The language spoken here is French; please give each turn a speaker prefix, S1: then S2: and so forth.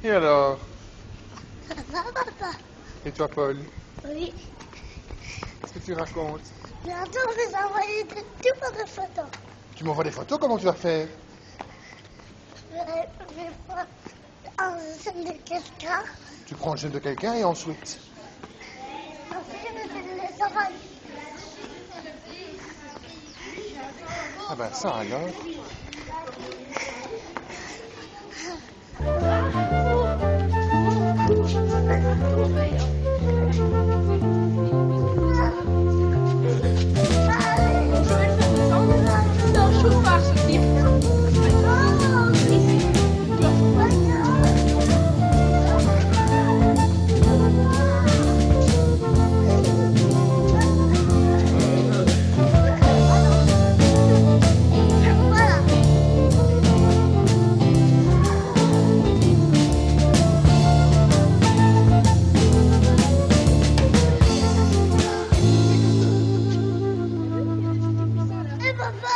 S1: Et alors?
S2: Ça va, papa?
S1: Et toi, Paul?
S2: Oui.
S1: Qu'est-ce que tu racontes?
S2: Bientôt, je vais envoyer tout pour des photos.
S1: Tu m'envoies des photos? Comment tu vas faire?
S2: Je vais voir un scène de quelqu'un.
S1: Tu prends le gène de quelqu'un et ensuite?
S2: Ensuite, je vais les oreilles.
S1: Ah ben ça alors.
S2: Et papa,